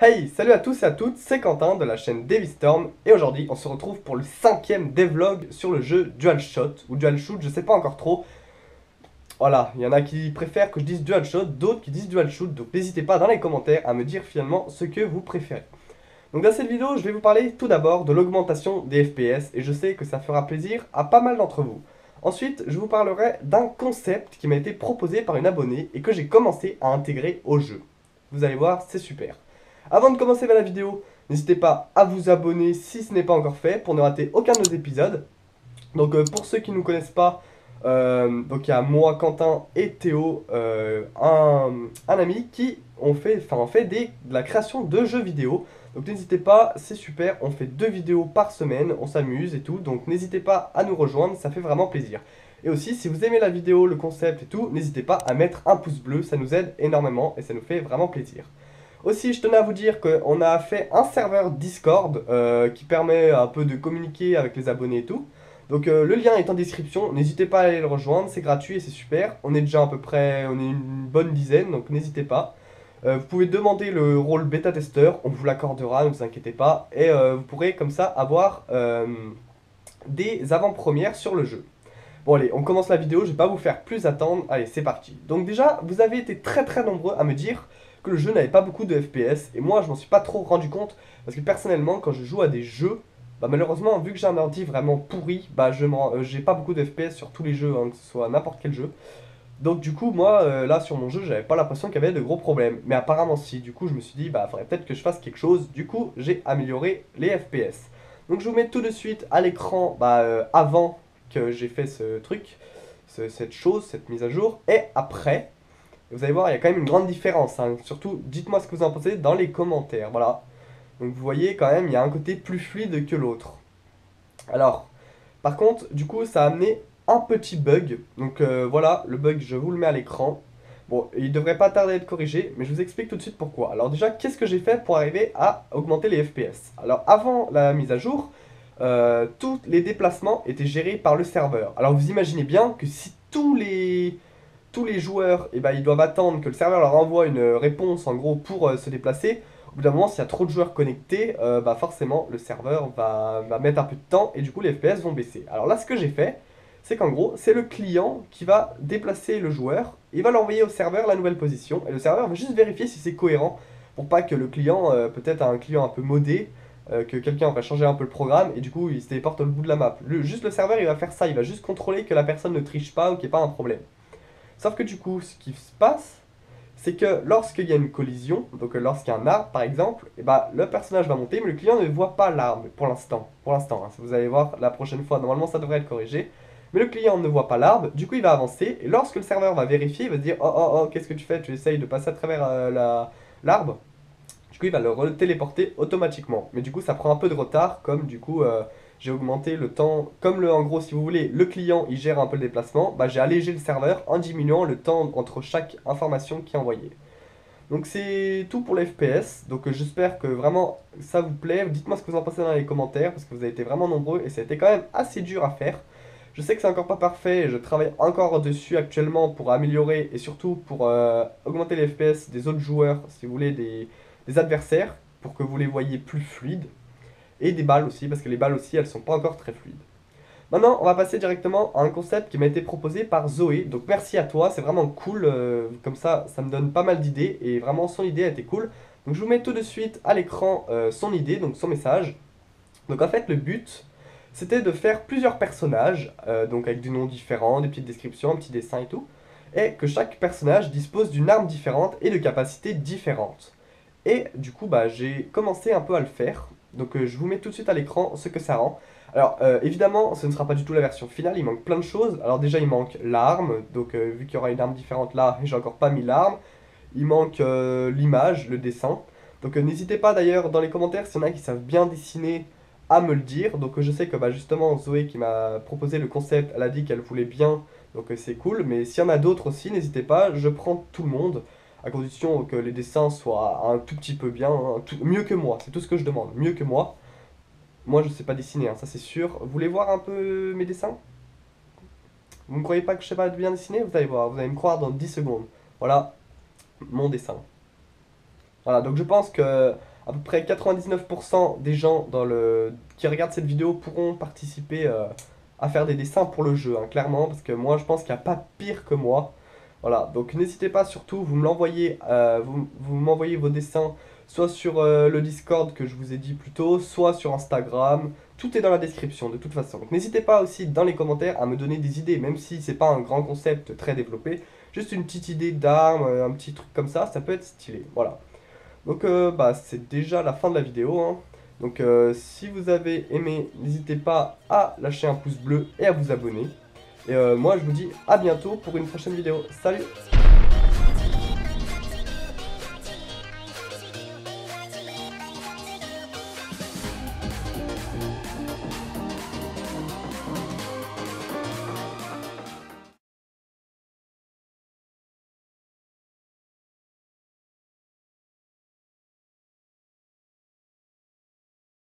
Hey, salut à tous et à toutes, c'est Quentin de la chaîne Devistorm et aujourd'hui on se retrouve pour le 5e devlog sur le jeu DualShot ou DualShoot, je sais pas encore trop. Voilà, il y en a qui préfèrent que je dise DualShot, d'autres qui disent DualShoot, donc n'hésitez pas dans les commentaires à me dire finalement ce que vous préférez. Donc dans cette vidéo, je vais vous parler tout d'abord de l'augmentation des FPS et je sais que ça fera plaisir à pas mal d'entre vous. Ensuite, je vous parlerai d'un concept qui m'a été proposé par une abonnée et que j'ai commencé à intégrer au jeu. Vous allez voir, c'est super. Avant de commencer la vidéo, n'hésitez pas à vous abonner si ce n'est pas encore fait pour ne rater aucun de nos épisodes. Donc pour ceux qui ne nous connaissent pas, donc il y a moi, Quentin et Théo, un ami qui on fait de la création de jeux vidéo. Donc n'hésitez pas, c'est super, on fait 2 vidéos par semaine, on s'amuse et tout. Donc n'hésitez pas à nous rejoindre, ça fait vraiment plaisir. Et aussi, si vous aimez la vidéo, le concept et tout, n'hésitez pas à mettre un pouce bleu, ça nous aide énormément et ça nous fait vraiment plaisir. Aussi, je tenais à vous dire qu'on a fait un serveur Discord qui permet un peu de communiquer avec les abonnés et tout. Donc le lien est en description, n'hésitez pas à aller le rejoindre, c'est gratuit et c'est super. On est déjà à peu près, on est une bonne dizaine, donc n'hésitez pas. Vous pouvez demander le rôle bêta-testeur, on vous l'accordera, ne vous inquiétez pas. Et vous pourrez comme ça avoir des avant-premières sur le jeu. Bon allez, on commence la vidéo, je vais pas vous faire plus attendre, allez c'est parti. Donc déjà, vous avez été très nombreux à me dire que le jeu n'avait pas beaucoup de FPS, et moi je m'en suis pas trop rendu compte, parce que personnellement quand je joue à des jeux, bah malheureusement vu que j'ai un ordi vraiment pourri, bah j'ai pas beaucoup de FPS sur tous les jeux, hein, que ce soit n'importe quel jeu. Donc du coup moi là sur mon jeu j'avais pas l'impression qu'il y avait de gros problèmes, mais apparemment si, du coup je me suis dit bah faudrait peut-être que je fasse quelque chose, du coup j'ai amélioré les FPS. Donc je vous mets tout de suite à l'écran avant que j'ai fait ce truc, cette chose, cette mise à jour, et après, vous allez voir, il y a quand même une grande différence, hein. Surtout, dites-moi ce que vous en pensez dans les commentaires, voilà. Donc vous voyez quand même, il y a un côté plus fluide que l'autre. Alors, par contre, du coup, ça a amené un petit bug. Donc voilà, le bug, je vous le mets à l'écran. Bon, il devrait pas tarder à être corrigé, mais je vous explique tout de suite pourquoi. Alors déjà, qu'est-ce que j'ai fait pour arriver à augmenter les FPS? Alors avant la mise à jour, tous les déplacements étaient gérés par le serveur. Alors vous imaginez bien que si tous les joueurs, eh ben, ils doivent attendre que le serveur leur envoie une réponse en gros pour se déplacer. Au bout d'un moment, s'il y a trop de joueurs connectés, bah forcément le serveur va mettre un peu de temps et du coup les FPS vont baisser. Alors là, ce que j'ai fait, c'est qu'en gros, c'est le client qui va déplacer le joueur, il va l'envoyer au serveur la nouvelle position et le serveur va juste vérifier si c'est cohérent pour pas que le client, peut-être un client un peu modé, que quelqu'un va changer un peu le programme et du coup il se téléporte au bout de la map. Juste le serveur il va faire ça, il va juste contrôler que la personne ne triche pas ou qu'il n'y ait pas un problème. Sauf que du coup, ce qui se passe, c'est que lorsqu'il y a une collision, donc lorsqu'il y a un arbre par exemple, et bah, le personnage va monter, mais le client ne voit pas l'arbre pour l'instant. Pour l'instant, hein, vous allez voir la prochaine fois, normalement ça devrait être corrigé. Mais le client ne voit pas l'arbre, du coup il va avancer, et lorsque le serveur va vérifier, il va se dire oh, qu'est-ce que tu fais? Tu essayes de passer à travers l'arbre. Du coup, il va le téléporter automatiquement. Mais du coup, ça prend un peu de retard, comme du coup, j'ai augmenté le temps. En gros, si vous voulez, le client, il gère un peu le déplacement, bah, j'ai allégé le serveur en diminuant le temps entre chaque information qui est envoyée. Donc c'est tout pour les FPS. Donc j'espère que vraiment ça vous plaît. Dites-moi ce que vous en pensez dans les commentaires, parce que vous avez été vraiment nombreux et ça a été quand même assez dur à faire. Je sais que c'est encore pas parfait, et je travaille encore dessus actuellement pour améliorer et surtout pour augmenter les FPS des autres joueurs, si vous voulez, des adversaires, pour que vous les voyez plus fluides. Et des balles aussi, parce que les balles aussi, elles sont pas encore très fluides. Maintenant, on va passer directement à un concept qui m'a été proposé par Zoé. Donc merci à toi, c'est vraiment cool. Comme ça me donne pas mal d'idées. Et vraiment, son idée a été cool. Donc je vous mets tout de suite à l'écran son idée, donc son message. Donc en fait, le but, c'était de faire plusieurs personnages, donc avec des noms différents, des petites descriptions, un petit dessin et tout. Et que chaque personnage dispose d'une arme différente et de capacités différentes. Et du coup, bah, j'ai commencé un peu à le faire. Donc je vous mets tout de suite à l'écran ce que ça rend. Alors évidemment, ce ne sera pas du tout la version finale, il manque plein de choses. Alors déjà, il manque l'arme, donc vu qu'il y aura une arme différente là, j'ai encore pas mis l'arme. Il manque l'image, le dessin. Donc n'hésitez pas d'ailleurs dans les commentaires s'il y en a qui savent bien dessiner à me le dire. Donc je sais que bah, justement Zoé qui m'a proposé le concept, elle a dit qu'elle voulait bien, donc c'est cool. Mais s'il y en a d'autres aussi, n'hésitez pas, je prends tout le monde à condition que les dessins soient un tout petit peu bien, hein, mieux que moi, c'est tout ce que je demande, mieux que moi. Moi je sais pas dessiner, hein, ça c'est sûr. Vous voulez voir un peu mes dessins? Vous ne croyez pas que je sais pas bien dessiner? Vous allez voir, vous allez me croire dans 10 secondes. Voilà mon dessin. Voilà, donc je pense que À peu près 99% des gens qui regardent cette vidéo pourront participer à faire des dessins pour le jeu, hein, clairement, parce que moi je pense qu'il n'y a pas pire que moi. Voilà, donc n'hésitez pas surtout, vous me l'envoyez, vous m'envoyez vos dessins soit sur le Discord que je vous ai dit plus tôt, soit sur Instagram. Tout est dans la description de toute façon. Donc n'hésitez pas aussi dans les commentaires à me donner des idées, même si c'est pas un grand concept très développé. Juste une petite idée d'arme, un petit truc comme ça peut être stylé. Voilà. Donc bah, c'est déjà la fin de la vidéo, hein. Donc si vous avez aimé, n'hésitez pas à lâcher un pouce bleu et à vous abonner. Et moi je vous dis à bientôt pour une prochaine vidéo. Salut!